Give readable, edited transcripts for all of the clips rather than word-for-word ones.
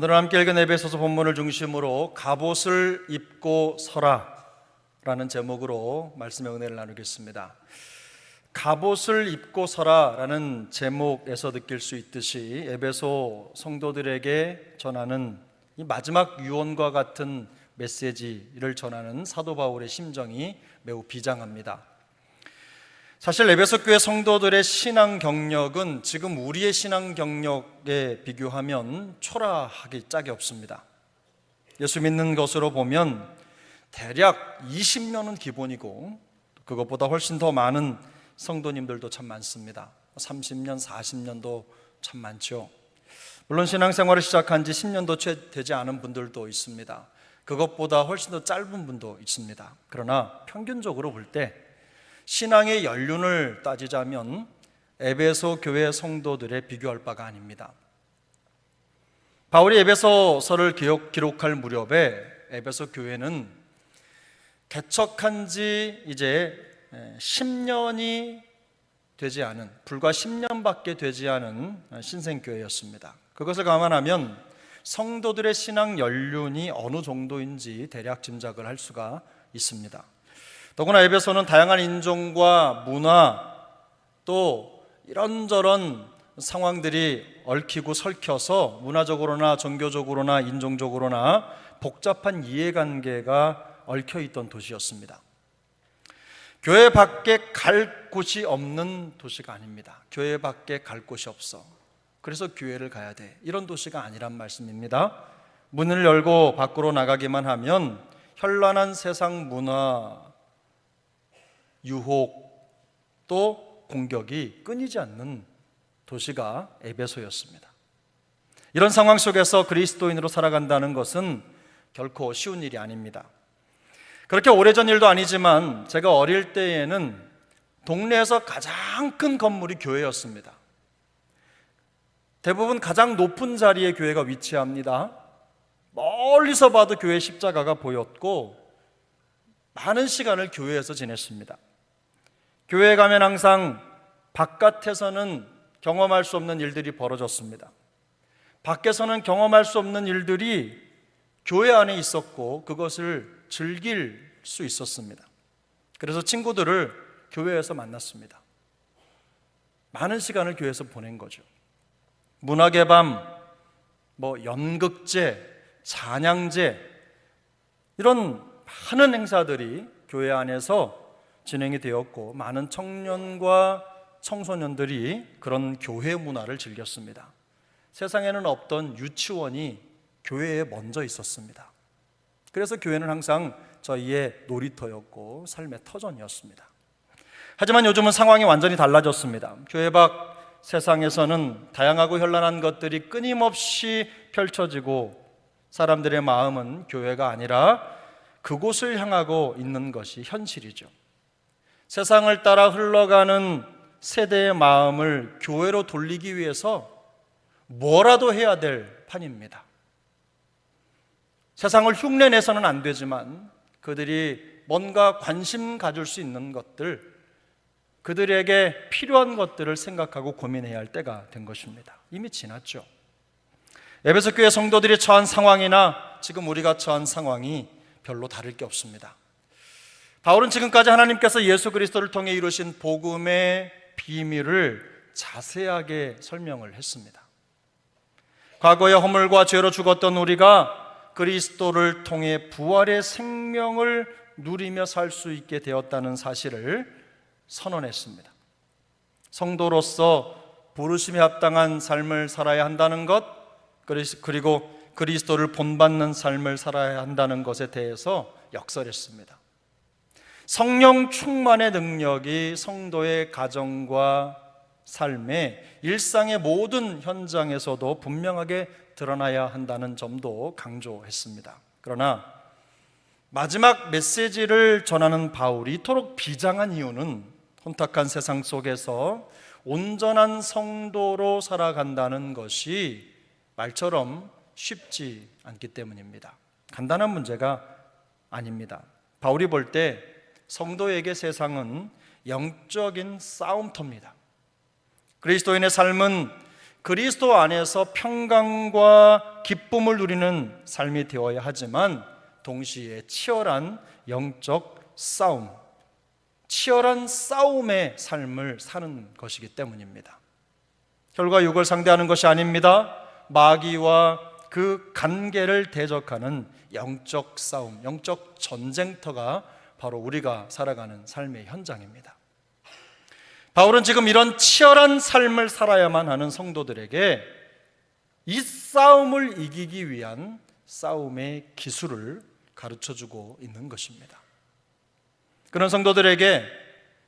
오늘 함께 읽은 에베소서 본문을 중심으로 갑옷을 입고 서라 라는 제목으로 말씀의 은혜를 나누겠습니다. 갑옷을 입고 서라 라는 제목에서 느낄 수 있듯이 에베소 성도들에게 전하는 이 마지막 유언과 같은 메시지를 전하는 사도 바울의 심정이 매우 비장합니다. 사실 에베소 교회 성도들의 신앙 경력은 지금 우리의 신앙 경력에 비교하면 초라하기 짝이 없습니다. 예수 믿는 것으로 보면 대략 20년은 기본이고 그것보다 훨씬 더 많은 성도님들도 참 많습니다. 30년, 40년도 참 많죠. 물론 신앙생활을 시작한 지 10년도 채 되지 않은 분들도 있습니다. 그것보다 훨씬 더 짧은 분도 있습니다. 그러나 평균적으로 볼 때 신앙의 연륜을 따지자면 에베소 교회 성도들에 비교할 바가 아닙니다. 바울이 에베소서를 기록할 무렵에 에베소 교회는 개척한 지 이제 10년이 되지 않은, 불과 10년밖에 되지 않은 신생교회였습니다. 그것을 감안하면 성도들의 신앙 연륜이 어느 정도인지 대략 짐작을 할 수가 있습니다. 더구나 에베소는 다양한 인종과 문화 또 이런저런 상황들이 얽히고 설켜서 문화적으로나 종교적으로나 인종적으로나 복잡한 이해관계가 얽혀있던 도시였습니다. 교회 밖에 갈 곳이 없는 도시가 아닙니다. 교회 밖에 갈 곳이 없어. 그래서 교회를 가야 돼. 이런 도시가 아니란 말씀입니다. 문을 열고 밖으로 나가기만 하면 현란한 세상 문화 유혹 또 공격이 끊이지 않는 도시가 에베소였습니다. 이런 상황 속에서 그리스도인으로 살아간다는 것은 결코 쉬운 일이 아닙니다. 그렇게 오래전 일도 아니지만 제가 어릴 때에는 동네에서 가장 큰 건물이 교회였습니다. 대부분 가장 높은 자리에 교회가 위치합니다. 멀리서 봐도 교회 십자가가 보였고 많은 시간을 교회에서 지냈습니다. 교회에 가면 항상 바깥에서는 경험할 수 없는 일들이 벌어졌습니다. 밖에서는 경험할 수 없는 일들이 교회 안에 있었고 그것을 즐길 수 있었습니다. 그래서 친구들을 교회에서 만났습니다. 많은 시간을 교회에서 보낸 거죠. 문학의 밤, 연극제, 찬양제 이런 많은 행사들이 교회 안에서 진행이 되었고 많은 청년과 청소년들이 그런 교회 문화를 즐겼습니다. 세상에는 없던 유치원이 교회에 먼저 있었습니다. 그래서 교회는 항상 저희의 놀이터였고 삶의 터전이었습니다. 하지만 요즘은 상황이 완전히 달라졌습니다. 교회 밖 세상에서는 다양하고 현란한 것들이 끊임없이 펼쳐지고 사람들의 마음은 교회가 아니라 그곳을 향하고 있는 것이 현실이죠. 세상을 따라 흘러가는 세대의 마음을 교회로 돌리기 위해서 뭐라도 해야 될 판입니다. 세상을 흉내내서는 안 되지만 그들이 뭔가 관심 가질 수 있는 것들, 그들에게 필요한 것들을 생각하고 고민해야 할 때가 된 것입니다. 이미 지났죠. 에베소 교회 성도들이 처한 상황이나 지금 우리가 처한 상황이 별로 다를 게 없습니다. 바울은 지금까지 하나님께서 예수 그리스도를 통해 이루신 복음의 비밀을 자세하게 설명을 했습니다. 과거의 허물과 죄로 죽었던 우리가 그리스도를 통해 부활의 생명을 누리며 살 수 있게 되었다는 사실을 선언했습니다. 성도로서 부르심에 합당한 삶을 살아야 한다는 것, 그리고 그리스도를 본받는 삶을 살아야 한다는 것에 대해서 역설했습니다. 성령 충만의 능력이 성도의 가정과 삶의 일상의 모든 현장에서도 분명하게 드러나야 한다는 점도 강조했습니다. 그러나 마지막 메시지를 전하는 바울이 이토록 비장한 이유는 혼탁한 세상 속에서 온전한 성도로 살아간다는 것이 말처럼 쉽지 않기 때문입니다. 간단한 문제가 아닙니다. 바울이 볼 때 성도에게 세상은 영적인 싸움터입니다. 그리스도인의 삶은 그리스도 안에서 평강과 기쁨을 누리는 삶이 되어야 하지만 동시에 치열한 영적 싸움, 치열한 싸움의 삶을 사는 것이기 때문입니다. 혈과 육을 상대하는 것이 아닙니다. 마귀와 그 관계를 대적하는 영적 싸움, 영적 전쟁터가 바로 우리가 살아가는 삶의 현장입니다. 바울은 지금 이런 치열한 삶을 살아야만 하는 성도들에게 이 싸움을 이기기 위한 싸움의 기술을 가르쳐주고 있는 것입니다. 그런 성도들에게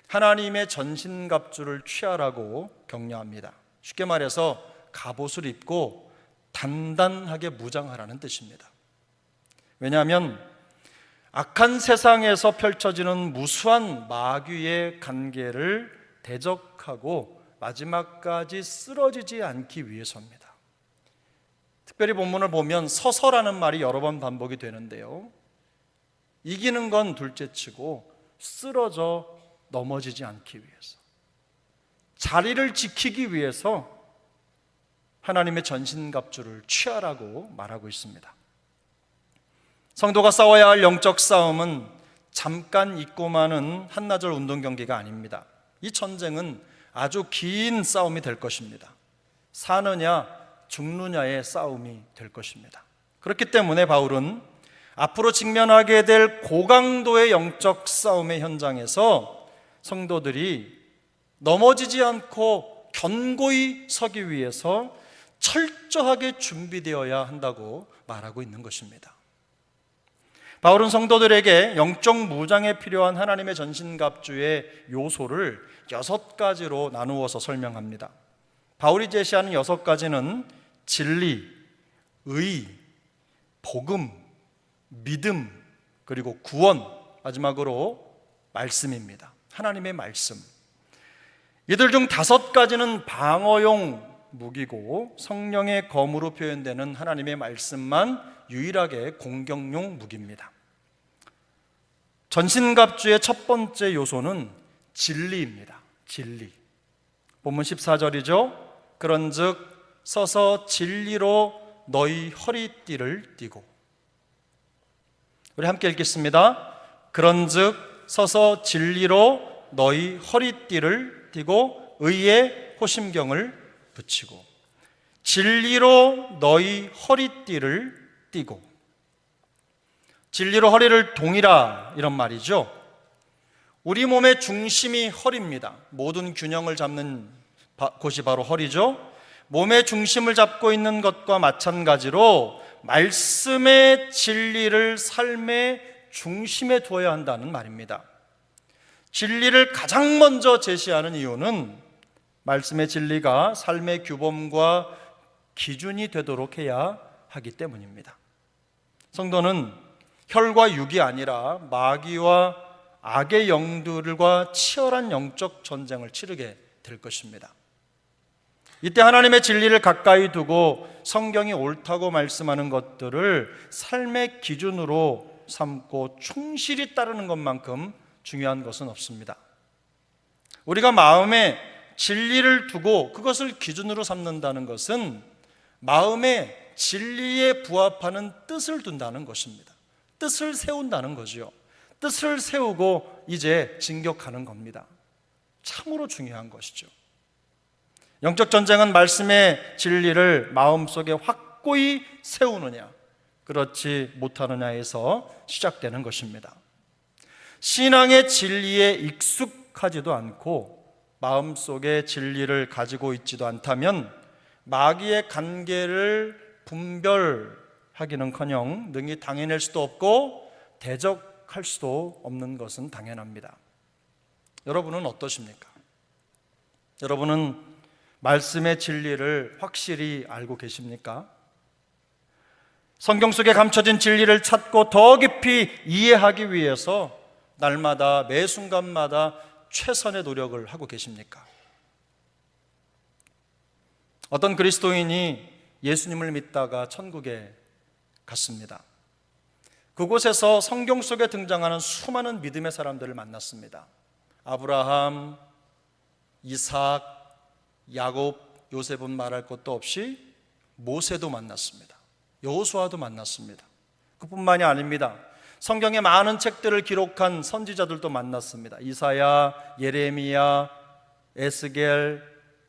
하나님의 전신갑주를 취하라고 격려합니다. 쉽게 말해서 갑옷을 입고 단단하게 무장하라는 뜻입니다. 왜냐하면 악한 세상에서 펼쳐지는 무수한 마귀의 관계를 대적하고 마지막까지 쓰러지지 않기 위해서입니다. 특별히 본문을 보면 서서라는 말이 여러 번 반복이 되는데요, 이기는 건 둘째치고 쓰러져 넘어지지 않기 위해서, 자리를 지키기 위해서 하나님의 전신갑주를 취하라고 말하고 있습니다. 성도가 싸워야 할 영적 싸움은 잠깐 있고 마는 한나절 운동 경기가 아닙니다. 이 전쟁은 아주 긴 싸움이 될 것입니다. 사느냐 죽느냐의 싸움이 될 것입니다. 그렇기 때문에 바울은 앞으로 직면하게 될 고강도의 영적 싸움의 현장에서 성도들이 넘어지지 않고 견고히 서기 위해서 철저하게 준비되어야 한다고 말하고 있는 것입니다. 바울은 성도들에게 영적 무장에 필요한 하나님의 전신갑주의 요소를 6가지로 나누어서 설명합니다. 바울이 제시하는 6가지는 진리, 의, 복음, 믿음, 그리고 구원, 마지막으로 말씀입니다. 하나님의 말씀. 이들 중 5가지는 방어용 무기고 성령의 검으로 표현되는 하나님의 말씀만 유일하게 공격용 무기입니다. 전신갑주의 첫 번째 요소는 진리입니다. 진리. 본문 14절이죠. 그런즉 서서 진리로 너희 허리띠를 띠고. 우리 함께 읽겠습니다. 그런즉 서서 진리로 너희 허리띠를 띠고 의의 호심경을 붙이고. 진리로 너희 허리띠를 띠고. 진리로 허리를 동이라, 이런 말이죠. 우리 몸의 중심이 허리입니다. 모든 균형을 잡는 곳이 바로 허리죠. 몸의 중심을 잡고 있는 것과 마찬가지로 말씀의 진리를 삶의 중심에 두어야 한다는 말입니다. 진리를 가장 먼저 제시하는 이유는 말씀의 진리가 삶의 규범과 기준이 되도록 해야 하기 때문입니다. 성도는 혈과 육이 아니라 마귀와 악의 영들과 치열한 영적 전쟁을 치르게 될 것입니다. 이때 하나님의 진리를 가까이 두고 성경이 옳다고 말씀하는 것들을 삶의 기준으로 삼고 충실히 따르는 것만큼 중요한 것은 없습니다. 우리가 마음에 진리를 두고 그것을 기준으로 삼는다는 것은 마음에 진리에 부합하는 뜻을 둔다는 것입니다. 뜻을 세운다는 거죠. 뜻을 세우고 이제 진격하는 겁니다. 참으로 중요한 것이죠. 영적 전쟁은 말씀의 진리를 마음속에 확고히 세우느냐, 그렇지 못하느냐에서 시작되는 것입니다. 신앙의 진리에 익숙하지도 않고 마음속에 진리를 가지고 있지도 않다면 마귀의 관계를 분별하기는커녕 능히 당해낼 수도 없고 대적할 수도 없는 것은 당연합니다. 여러분은 어떠십니까? 여러분은 말씀의 진리를 확실히 알고 계십니까? 성경 속에 감춰진 진리를 찾고 더 깊이 이해하기 위해서 날마다 매 순간마다 최선의 노력을 하고 계십니까? 어떤 그리스도인이 예수님을 믿다가 천국에 갔습니다. 그곳에서 성경 속에 등장하는 수많은 믿음의 사람들을 만났습니다. 아브라함, 이삭, 야곱, 요셉은 말할 것도 없이 모세도 만났습니다. 여호수아도 만났습니다. 그뿐만이 아닙니다. 성경의 많은 책들을 기록한 선지자들도 만났습니다. 이사야, 예레미야, 에스겔,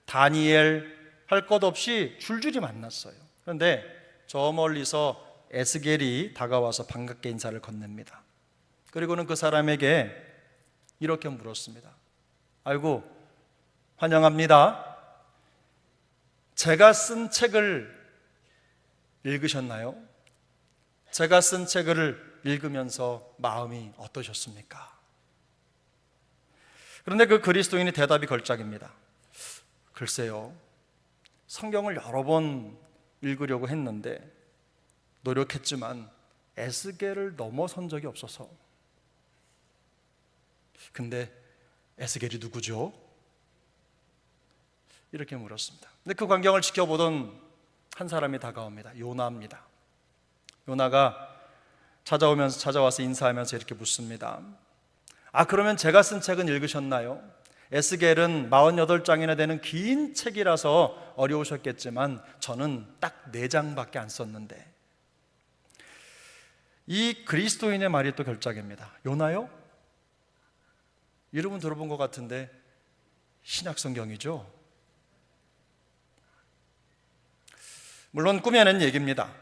다니엘 할 것 없이 줄줄이 만났어요. 그런데 저 멀리서 에스겔이 다가와서 반갑게 인사를 건넵니다. 그리고는 그 사람에게 이렇게 물었습니다. 아이고, 환영합니다. 제가 쓴 책을 읽으셨나요? 제가 쓴 책을 읽으면서 마음이 어떠셨습니까? 그런데 그 그리스도인의 대답이 걸작입니다. 글쎄요, 성경을 여러 번 읽으려고 했는데 노력했지만 에스겔을 넘어선 적이 없어서. 근데 에스겔이 누구죠? 이렇게 물었습니다. 근데 그 광경을 지켜보던 한 사람이 다가옵니다. 요나입니다. 요나가 찾아와서 인사하면서 이렇게 묻습니다. 그러면 제가 쓴 책은 읽으셨나요? 에스겔은 48장이나 되는 긴 책이라서 어려우셨겠지만 저는 딱 4장밖에 안 썼는데. 이 그리스도인의 말이 또 결작입니다. 요나요? 여러분 들어본 것 같은데 신약성경이죠? 물론 꾸며낸 얘기입니다.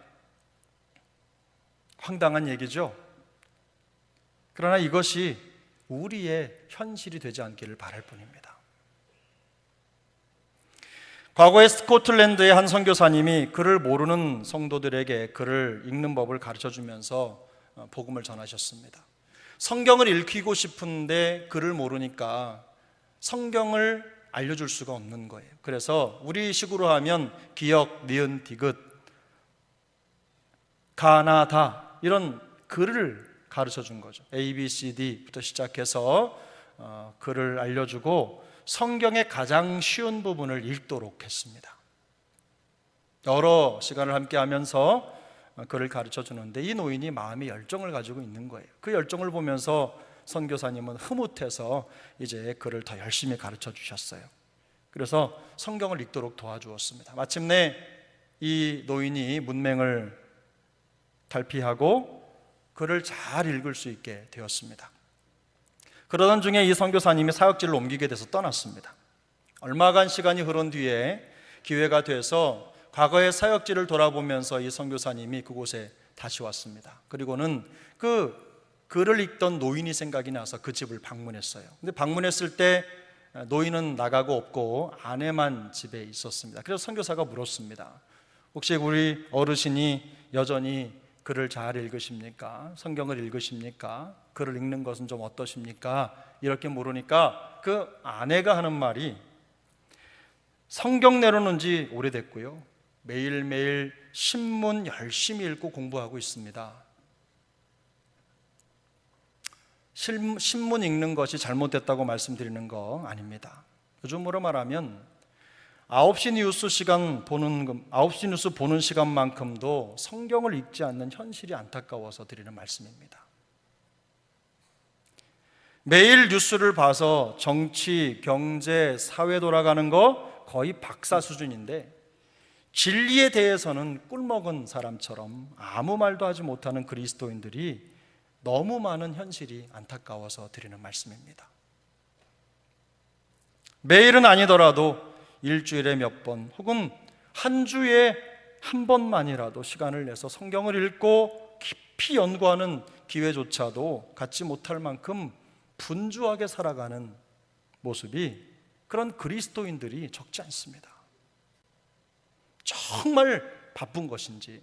황당한 얘기죠. 그러나 이것이 우리의 현실이 되지 않기를 바랄 뿐입니다. 과거에 스코틀랜드의 한 선교사님이 글을 모르는 성도들에게 글을 읽는 법을 가르쳐주면서 복음을 전하셨습니다. 성경을 읽히고 싶은데 글을 모르니까 성경을 알려줄 수가 없는 거예요. 그래서 우리 식으로 하면 기역, 니은, 디귿, 가나다 이런 글을 가르쳐 준 거죠. A, B, C, D부터 시작해서 글을 알려주고 성경의 가장 쉬운 부분을 읽도록 했습니다. 여러 시간을 함께 하면서 글을 가르쳐 주는데 이 노인이 마음의 열정을 가지고 있는 거예요. 그 열정을 보면서 선교사님은 흐뭇해서 이제 글을 더 열심히 가르쳐 주셨어요. 그래서 성경을 읽도록 도와주었습니다. 마침내 이 노인이 문맹을 탈피하고 글을 잘 읽을 수 있게 되었습니다. 그러던 중에 이 선교사님이 사역지를 옮기게 돼서 떠났습니다. 얼마간 시간이 흐른 뒤에 기회가 돼서 과거의 사역지를 돌아보면서 이 선교사님이 그곳에 다시 왔습니다. 그리고는 그 글을 읽던 노인이 생각이 나서 그 집을 방문했어요. 근데 방문했을 때 노인은 나가고 없고 아내만 집에 있었습니다. 그래서 선교사가 물었습니다. 혹시 우리 어르신이 여전히 글을 잘 읽으십니까? 성경을 읽으십니까? 글을 읽는 것은 좀 어떠십니까? 이렇게 물으니까 그 아내가 하는 말이 성경 내려놓은 지 오래됐고요. 매일매일 신문 열심히 읽고 공부하고 있습니다. 신문 읽는 것이 잘못됐다고 말씀드리는 거 아닙니다. 요즘으로 말하면 9시 뉴스 보는 시간만큼도 성경을 읽지 않는 현실이 안타까워서 드리는 말씀입니다. 매일 뉴스를 봐서 정치, 경제, 사회 돌아가는 거 거의 박사 수준인데 진리에 대해서는 꿀먹은 사람처럼 아무 말도 하지 못하는 그리스도인들이 너무 많은 현실이 안타까워서 드리는 말씀입니다. 매일은 아니더라도 일주일에 몇 번 혹은 한 주에 한 번만이라도 시간을 내서 성경을 읽고 깊이 연구하는 기회조차도 갖지 못할 만큼 분주하게 살아가는 모습이 그런 그리스도인들이 적지 않습니다. 정말 바쁜 것인지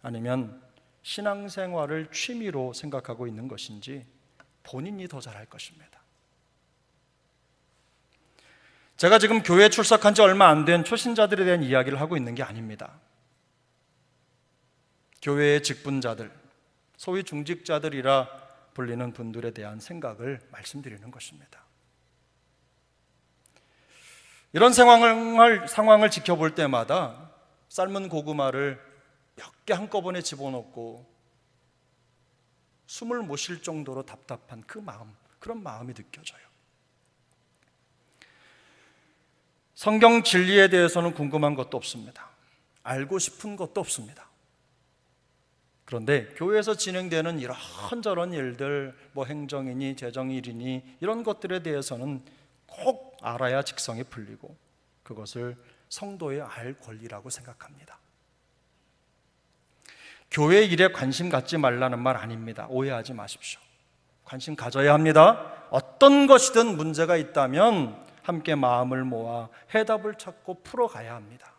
아니면 신앙생활을 취미로 생각하고 있는 것인지 본인이 더 잘할 것입니다. 제가 지금 교회에 출석한 지 얼마 안 된 초신자들에 대한 이야기를 하고 있는 게 아닙니다. 교회의 직분자들, 소위 중직자들이라 불리는 분들에 대한 생각을 말씀드리는 것입니다. 이런 상황을 지켜볼 때마다 삶은 고구마를 몇 개 한꺼번에 집어넣고 숨을 못 쉴 정도로 답답한 그런 마음이 느껴져요. 성경 진리에 대해서는 궁금한 것도 없습니다. 알고 싶은 것도 없습니다. 그런데 교회에서 진행되는 이런저런 일들, 행정이니 재정일이니 이런 것들에 대해서는 꼭 알아야 직성이 풀리고 그것을 성도의 알 권리라고 생각합니다. 교회 일에 관심 갖지 말라는 말 아닙니다. 오해하지 마십시오. 관심 가져야 합니다. 어떤 것이든 문제가 있다면 함께 마음을 모아 해답을 찾고 풀어가야 합니다.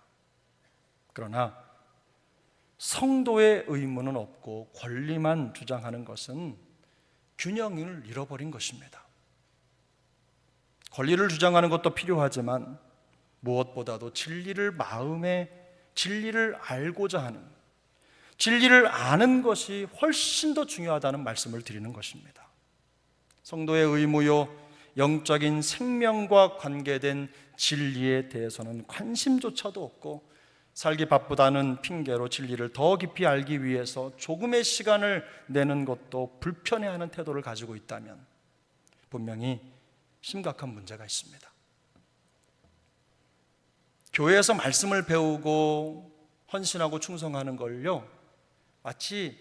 그러나 성도의 의무는 없고 권리만 주장하는 것은 균형을 잃어버린 것입니다. 권리를 주장하는 것도 필요하지만 무엇보다도 진리를 알고자 하는, 진리를 아는 것이 훨씬 더 중요하다는 말씀을 드리는 것입니다. 성도의 의무요, 영적인 생명과 관계된 진리에 대해서는 관심조차도 없고 살기 바쁘다는 핑계로 진리를 더 깊이 알기 위해서 조금의 시간을 내는 것도 불편해하는 태도를 가지고 있다면 분명히 심각한 문제가 있습니다. 교회에서 말씀을 배우고 헌신하고 충성하는 걸요, 마치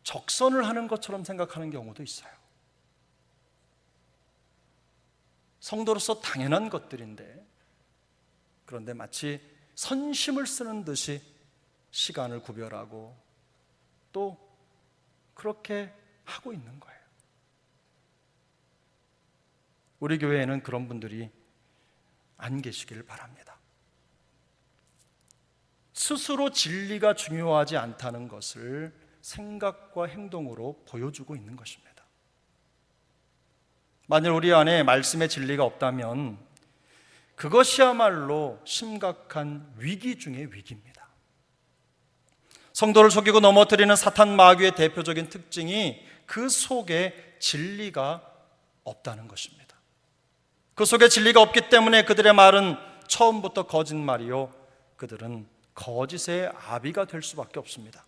적선을 하는 것처럼 생각하는 경우도 있어요. 성도로서 당연한 것들인데, 그런데 마치 선심을 쓰는 듯이 시간을 구별하고 또 그렇게 하고 있는 거예요. 우리 교회에는 그런 분들이 안 계시길 바랍니다. 스스로 진리가 중요하지 않다는 것을 생각과 행동으로 보여주고 있는 것입니다. 만일 우리 안에 말씀의 진리가 없다면 그것이야말로 심각한 위기 중의 위기입니다. 성도를 속이고 넘어뜨리는 사탄 마귀의 대표적인 특징이 그 속에 진리가 없다는 것입니다. 그 속에 진리가 없기 때문에 그들의 말은 처음부터 거짓말이요, 그들은 거짓의 아비가 될 수밖에 없습니다.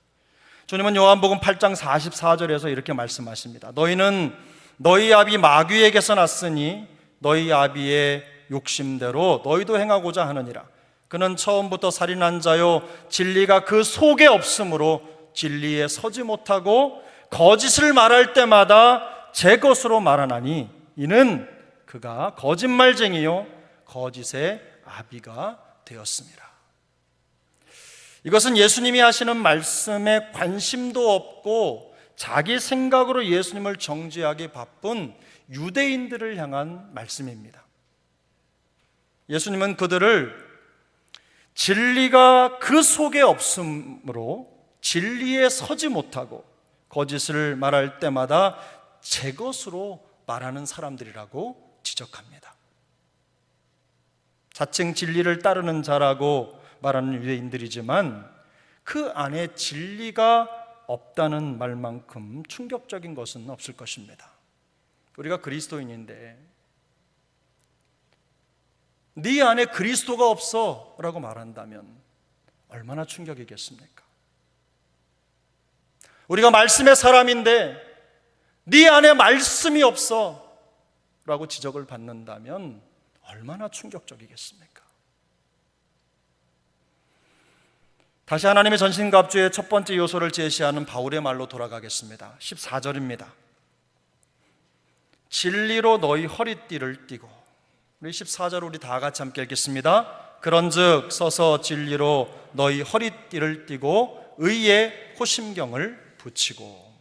주님은 요한복음 8장 44절에서 이렇게 말씀하십니다. 너희는 너희 아비 마귀에게서 났으니 너희 아비의 욕심대로 너희도 행하고자 하느니라. 그는 처음부터 살인한 자요, 진리가 그 속에 없으므로 진리에 서지 못하고 거짓을 말할 때마다 제 것으로 말하나니 이는 그가 거짓말쟁이요 거짓의 아비가 되었습니다. 이것은 예수님이 하시는 말씀에 관심도 없고 자기 생각으로 예수님을 정죄하기 바쁜 유대인들을 향한 말씀입니다. 예수님은 그들을 진리가 그 속에 없으므로 진리에 서지 못하고 거짓을 말할 때마다 제 것으로 말하는 사람들이라고 지적합니다. 자칭 진리를 따르는 자라고 말하는 유대인들이지만 그 안에 진리가 없다는 말만큼 충격적인 것은 없을 것입니다. 우리가 그리스도인인데 네 안에 그리스도가 없어 라고 말한다면 얼마나 충격이겠습니까? 우리가 말씀의 사람인데 네 안에 말씀이 없어 라고 지적을 받는다면 얼마나 충격적이겠습니까? 다시 하나님의 전신갑주의 첫 번째 요소를 제시하는 바울의 말로 돌아가겠습니다. 14절입니다. 진리로 너희 허리띠를 띠고, 우리 14절 우리 다 같이 함께 읽겠습니다. 그런즉 서서 진리로 너희 허리띠를 띠고 의의 호심경을 붙이고.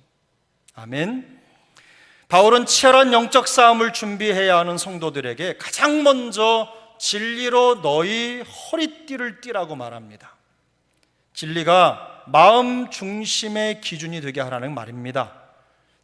아멘. 바울은 치열한 영적 싸움을 준비해야 하는 성도들에게 가장 먼저 진리로 너희 허리띠를 띠라고 말합니다. 진리가 마음 중심의 기준이 되게 하라는 말입니다.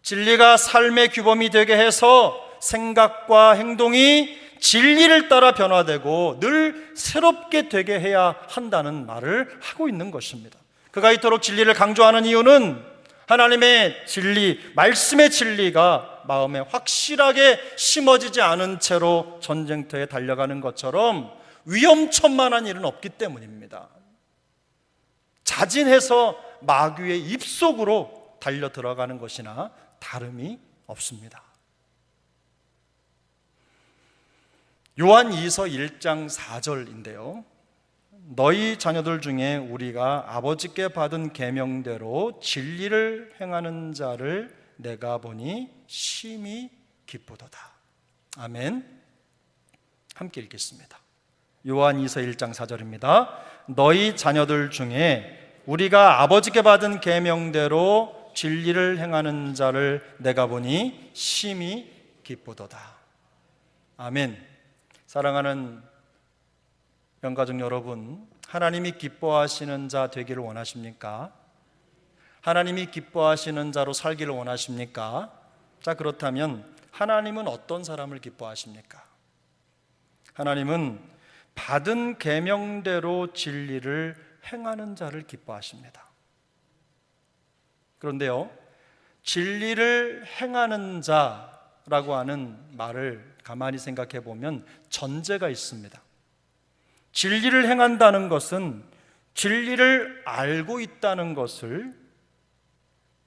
진리가 삶의 규범이 되게 해서 생각과 행동이 진리를 따라 변화되고 늘 새롭게 되게 해야 한다는 말을 하고 있는 것입니다. 그가 이토록 진리를 강조하는 이유는 하나님의 진리, 말씀의 진리가 마음에 확실하게 심어지지 않은 채로 전쟁터에 달려가는 것처럼 위험천만한 일은 없기 때문입니다. 자진해서 마귀의 입속으로 달려 들어가는 것이나 다름이 없습니다. 요한 2서 1장 4절인데요. 너희 자녀들 중에 우리가 아버지께 받은 계명대로 진리를 행하는 자를 내가 보니 심히 기쁘도다. 아멘. 함께 읽겠습니다. 요한 2서 1장 4절입니다. 너희 자녀들 중에 우리가 아버지께 받은 계명대로 진리를 행하는 자를 내가 보니 심히 기쁘도다. 아멘. 사랑하는 영가족 여러분, 하나님이 기뻐하시는 자 되기를 원하십니까? 하나님이 기뻐하시는 자로 살기를 원하십니까? 자, 그렇다면 하나님은 어떤 사람을 기뻐하십니까? 하나님은 받은 계명대로 진리를 행하는 자를 기뻐하십니다. 그런데요, 진리를 행하는 자라고 하는 말을 가만히 생각해 보면 전제가 있습니다. 진리를 행한다는 것은 진리를 알고 있다는 것을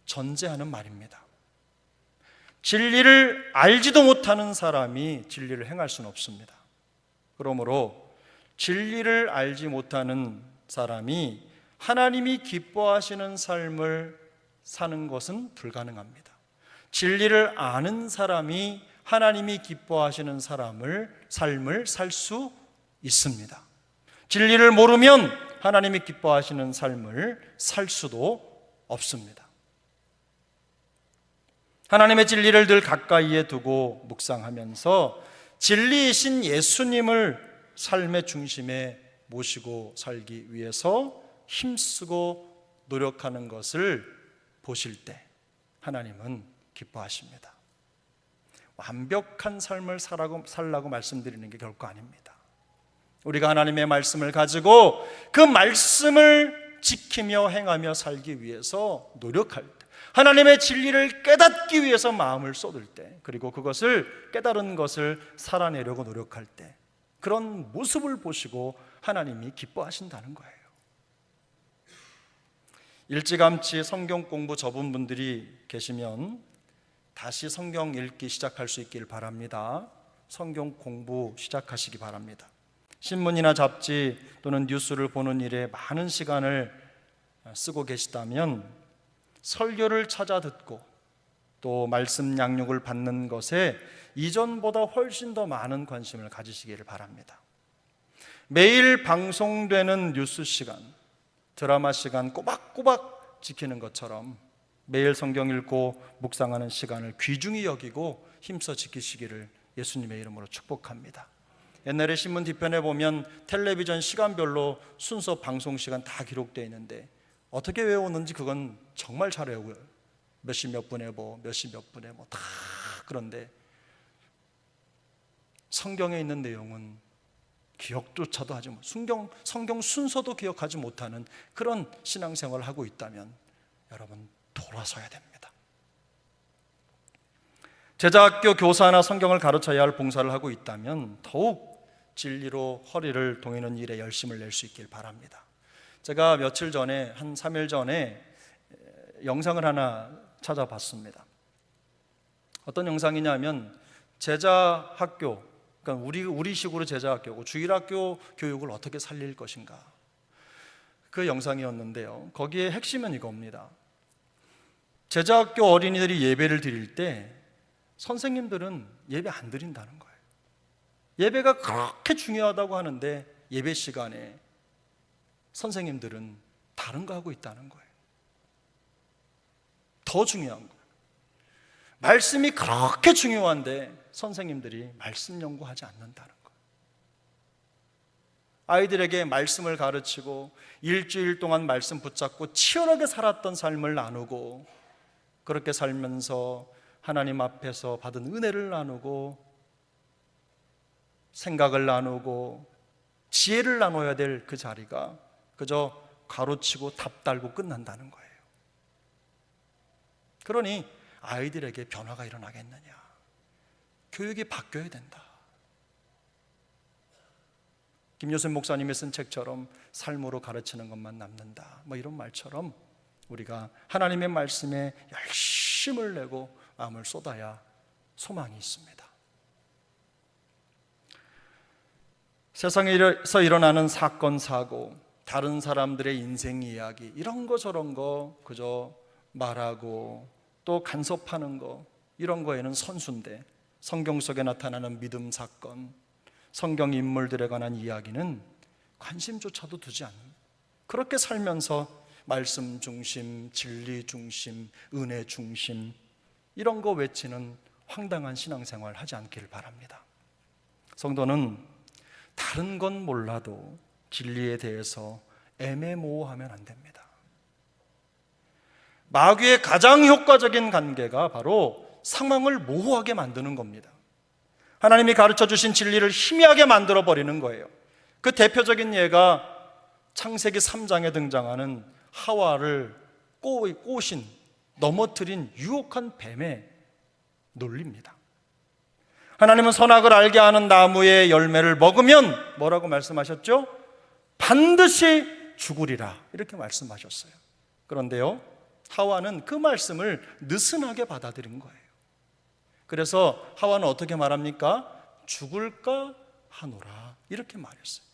전제하는 말입니다. 진리를 알지도 못하는 사람이 진리를 행할 수는 없습니다. 그러므로 진리를 알지 못하는 사람이 하나님이 기뻐하시는 삶을 사는 것은 불가능합니다. 진리를 아는 사람이 하나님이 기뻐하시는 삶을 살 수 있습니다. 진리를 모르면 하나님이 기뻐하시는 삶을 살 수도 없습니다. 하나님의 진리를 늘 가까이에 두고 묵상하면서 진리이신 예수님을 삶의 중심에 모시고 살기 위해서 힘쓰고 노력하는 것을 보실 때 하나님은 기뻐하십니다. 완벽한 삶을 살라고 말씀드리는 게 결코 아닙니다. 우리가 하나님의 말씀을 가지고 그 말씀을 지키며 행하며 살기 위해서 노력할 때, 하나님의 진리를 깨닫기 위해서 마음을 쏟을 때, 그리고 그것을 깨달은 것을 살아내려고 노력할 때, 그런 모습을 보시고 하나님이 기뻐하신다는 거예요. 일찌감치 성경 공부 접은 분들이 계시면 다시 성경 읽기 시작할 수 있기를 바랍니다. 성경 공부 시작하시기 바랍니다. 신문이나 잡지 또는 뉴스를 보는 일에 많은 시간을 쓰고 계시다면 설교를 찾아 듣고 또 말씀 양육을 받는 것에 이전보다 훨씬 더 많은 관심을 가지시기를 바랍니다. 매일 방송되는 뉴스 시간, 드라마 시간 꼬박꼬박 지키는 것처럼 매일 성경 읽고 묵상하는 시간을 귀중히 여기고 힘써 지키시기를 예수님의 이름으로 축복합니다. 옛날에 신문 뒤편에 보면 텔레비전 시간별로 순서 방송 시간 다 기록되어 있는데 어떻게 외우는지 그건 정말 잘 외워요. 몇 시 몇 분에 몇 시 몇 분에 다. 그런데 성경에 있는 내용은 기억조차도 하지 못하는, 성경 순서도 기억하지 못하는 그런 신앙생활을 하고 있다면 여러분 돌아서야 됩니다. 제자학교 교사나 성경을 가르쳐야 할 봉사를 하고 있다면 더욱 진리로 허리를 동이는 일에 열심을 낼 수 있길 바랍니다. 제가 며칠 전에, 한 3일 전에 영상을 하나 찾아봤습니다. 어떤 영상이냐면 제자학교, 그러니까 우리식으로 제자학교고 주일학교 교육을 어떻게 살릴 것인가, 그 영상이었는데요. 거기에 핵심은 이겁니다. 제자학교 어린이들이 예배를 드릴 때 선생님들은 예배 안 드린다는 거예요. 예배가 그렇게 중요하다고 하는데 예배 시간에 선생님들은 다른 거 하고 있다는 거예요. 더 중요한 거예요. 말씀이 그렇게 중요한데 선생님들이 말씀 연구하지 않는다는 거예요. 아이들에게 말씀을 가르치고 일주일 동안 말씀 붙잡고 치열하게 살았던 삶을 나누고, 그렇게 살면서 하나님 앞에서 받은 은혜를 나누고 생각을 나누고 지혜를 나눠야 될 그 자리가 그저 가로치고 답 달고 끝난다는 거예요. 그러니 아이들에게 변화가 일어나겠느냐? 교육이 바뀌어야 된다. 김효순 목사님이 쓴 책처럼 삶으로 가르치는 것만 남는다, 이런 말처럼 우리가 하나님의 말씀에 열심을 내고 마음을 쏟아야 소망이 있습니다. 세상에서 일어나는 사건, 사고, 다른 사람들의 인생 이야기, 이런 거 저런 거 그저 말하고 또 간섭하는 거, 이런 거에는 선수인데, 성경 속에 나타나는 믿음 사건, 성경 인물들에 관한 이야기는 관심조차도 두지 않는, 그렇게 살면서 말씀 중심, 진리 중심, 은혜 중심, 이런 거 외치는 황당한 신앙생활 하지 않기를 바랍니다. 성도는 다른 건 몰라도 진리에 대해서 애매모호하면 안 됩니다. 마귀의 가장 효과적인 관계가 바로 상황을 모호하게 만드는 겁니다. 하나님이 가르쳐 주신 진리를 희미하게 만들어 버리는 거예요. 그 대표적인 예가 창세기 3장에 등장하는 하와를 꼬신, 넘어뜨린 유혹한 뱀의 논리입니다. 하나님은 선악을 알게 하는 나무의 열매를 먹으면 뭐라고 말씀하셨죠? 반드시 죽으리라, 이렇게 말씀하셨어요. 그런데요, 하와는 그 말씀을 느슨하게 받아들인 거예요. 그래서 하와는 어떻게 말합니까? 죽을까 하노라, 이렇게 말했어요.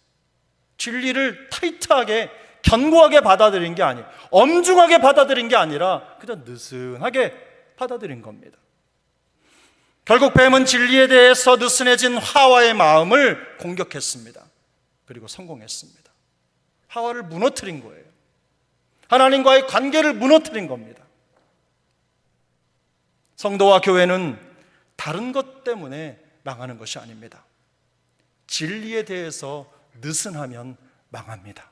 진리를 타이트하게, 견고하게 받아들인 게 아니에요. 엄중하게 받아들인 게 아니라 그냥 느슨하게 받아들인 겁니다. 결국 뱀은 진리에 대해서 느슨해진 하와의 마음을 공격했습니다. 그리고 성공했습니다. 하와를 무너뜨린 거예요. 하나님과의 관계를 무너뜨린 겁니다. 성도와 교회는 다른 것 때문에 망하는 것이 아닙니다. 진리에 대해서 느슨하면 망합니다.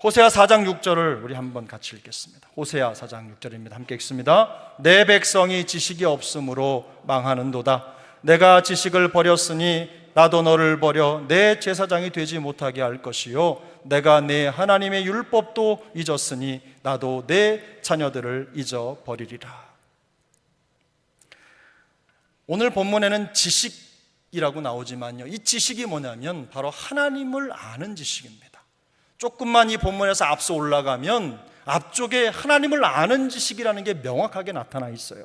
호세아 4장 6절을 우리 한번 같이 읽겠습니다. 호세아 4장 6절입니다. 함께 읽습니다. 내 백성이 지식이 없으므로 망하는도다. 내가 지식을 버렸으니 나도 너를 버려 내 제사장이 되지 못하게 할 것이요, 내가 내 하나님의 율법도 잊었으니 나도 내 자녀들을 잊어버리리라. 오늘 본문에는 지식이라고 나오지만요, 이 지식이 뭐냐면 바로 하나님을 아는 지식입니다. 조금만 이 본문에서 앞서 올라가면 앞쪽에 하나님을 아는 지식이라는 게 명확하게 나타나 있어요.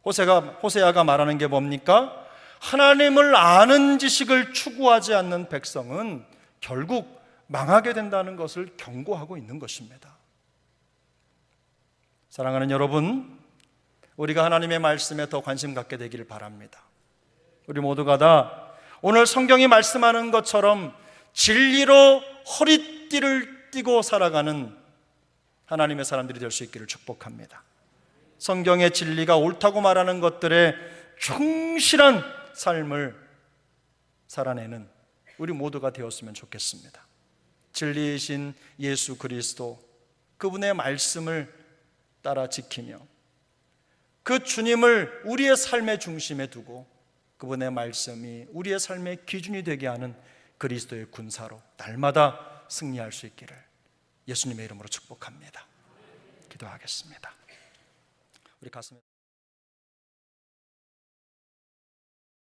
호세아가 말하는 게 뭡니까? 하나님을 아는 지식을 추구하지 않는 백성은 결국 망하게 된다는 것을 경고하고 있는 것입니다. 사랑하는 여러분, 우리가 하나님의 말씀에 더 관심 갖게 되기를 바랍니다. 우리 모두가 다 오늘 성경이 말씀하는 것처럼 진리로 허리띠를 띠고 살아가는 하나님의 사람들이 될 수 있기를 축복합니다. 성경의 진리가 옳다고 말하는 것들에 충실한 삶을 살아내는 우리 모두가 되었으면 좋겠습니다. 진리이신 예수 그리스도, 그분의 말씀을 따라 지키며 그 주님을 우리의 삶의 중심에 두고 그분의 말씀이 우리의 삶의 기준이 되게 하는 그리스도의 군사로 날마다 승리할 수 있기를 예수님의 이름으로 축복합니다. 기도하겠습니다. 우리 가슴에